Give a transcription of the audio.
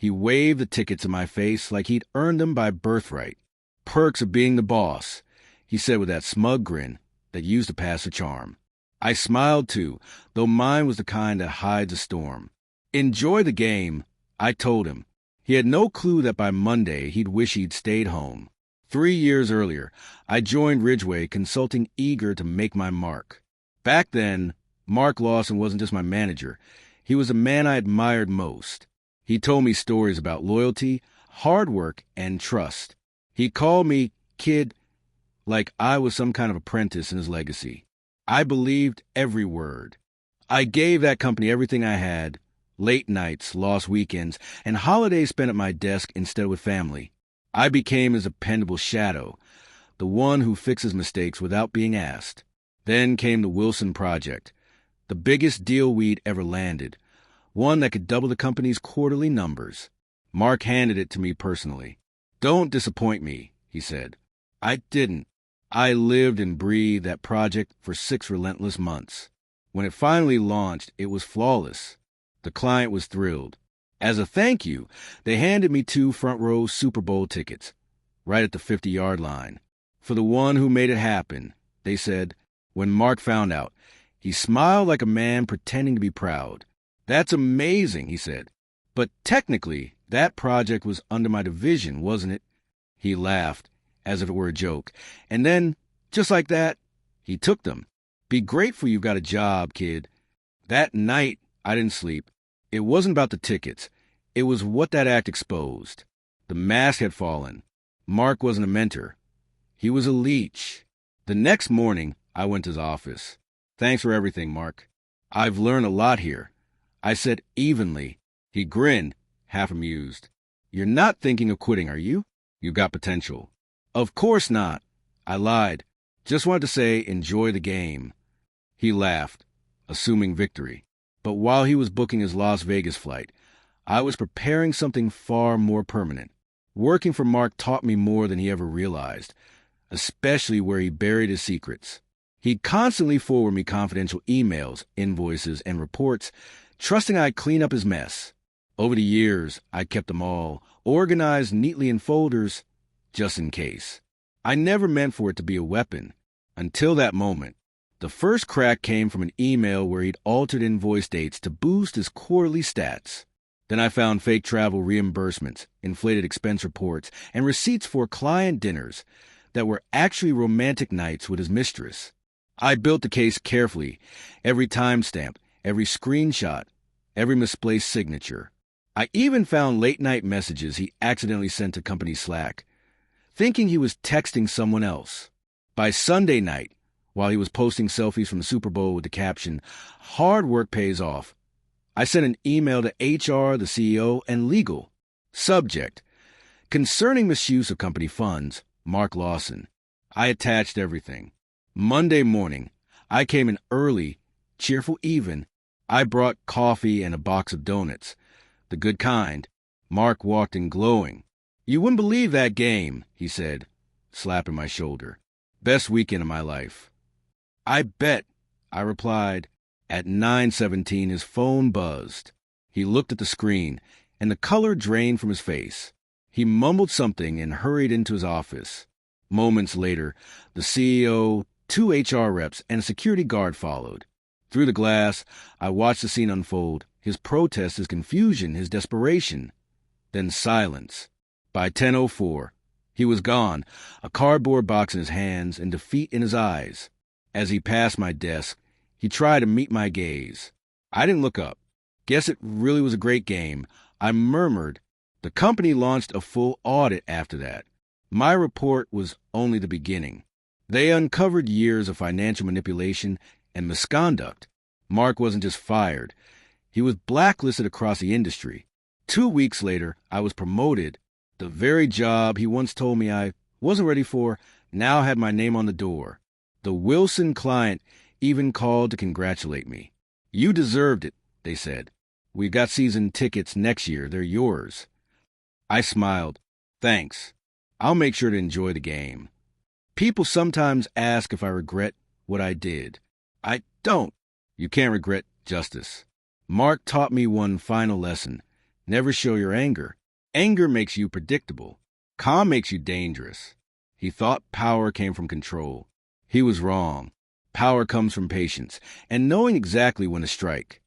He waved the tickets in my face like he'd earned them by birthright. "Perks of being the boss," he said with that smug grin that used to pass the charm. I smiled too, though mine was the kind that hides a storm. "Enjoy the game," I told him. He had no clue that by Monday he'd wish he'd stayed home. 3 years earlier, I joined Ridgeway Consulting, eager to make my mark. Back then, Mark Lawson wasn't just my manager. He was the man I admired most. He told me stories about loyalty, hard work, and trust. He called me kid like I was some kind of apprentice in his legacy. I believed every word. I gave that company everything I had: late nights, lost weekends, and holidays spent at my desk instead with family. I became his dependable shadow, the one who fixes mistakes without being asked. Then came the Wilson Project, the biggest deal we'd ever landed, one that could double the company's quarterly numbers. Mark handed it to me personally. "Don't disappoint me," he said. I didn't. I lived and breathed that project for 6 relentless months. When it finally launched, it was flawless. The client was thrilled. As a thank you, they handed me 2 front-row Super Bowl tickets, right at the 50-yard line. For the one who made it happen, they said. When Mark found out, he smiled like a man pretending to be proud. "That's amazing," he said. "But technically, that project was under my division, wasn't it?" He laughed, as if it were a joke. And then, just like that, he took them. "Be grateful you've got a job, kid." That night, I didn't sleep. It wasn't about the tickets. It was what that act exposed. The mask had fallen. Mark wasn't a mentor. He was a leech. The next morning, I went to his office. "Thanks for everything, Mark. I've learned a lot here," I said evenly. He grinned, half amused. "You're not thinking of quitting, are you? You've got potential." "Of course not." I lied. "Just wanted to say enjoy the game." He laughed, assuming victory. But while he was booking his Las Vegas flight, I was preparing something far more permanent. Working for Mark taught me more than he ever realized, especially where he buried his secrets. He'd constantly forward me confidential emails, invoices, and reports, trusting I'd clean up his mess. Over the years, I kept them all, organized neatly in folders, just in case. I never meant for it to be a weapon, until that moment. The first crack came from an email where he'd altered invoice dates to boost his quarterly stats. Then I found fake travel reimbursements, inflated expense reports, and receipts for client dinners that were actually romantic nights with his mistress. I built the case carefully, every timestamp, every screenshot, every misplaced signature. I even found late-night messages he accidentally sent to company Slack, thinking he was texting someone else. By Sunday night, while he was posting selfies from the Super Bowl with the caption, "Hard work pays off," I sent an email to HR, the CEO, and legal. Subject: concerning misuse of company funds, Mark Lawson. I attached everything. Monday morning, I came in early, cheerful even. I brought coffee and a box of donuts, the good kind. Mark walked in glowing. "You wouldn't believe that game," he said, slapping my shoulder. "Best weekend of my life." "I bet," I replied. At 9:17, his phone buzzed. He looked at the screen, and the color drained from his face. He mumbled something and hurried into his office. Moments later, the CEO, 2 HR reps, and a security guard followed. Through the glass, I watched the scene unfold, his protest, his confusion, his desperation. Then silence. By 10:04, he was gone, a cardboard box in his hands and defeat in his eyes. As he passed my desk, he tried to meet my gaze. I didn't look up. "Guess it really was a great game," I murmured. The company launched a full audit after that. My report was only the beginning. They uncovered years of financial manipulation and misconduct. Mark wasn't just fired. He was blacklisted across the industry. 2 weeks later, I was promoted. The very job he once told me I wasn't ready for now had my name on the door. The Wilson client even called to congratulate me. "You deserved it," they said. "We've got season tickets next year. They're yours." I smiled. "Thanks. I'll make sure to enjoy the game." People sometimes ask if I regret what I did. I don't. You can't regret justice. Mark taught me one final lesson. Never show your anger. Anger makes you predictable. Calm makes you dangerous. He thought power came from control. He was wrong. Power comes from patience and knowing exactly when to strike.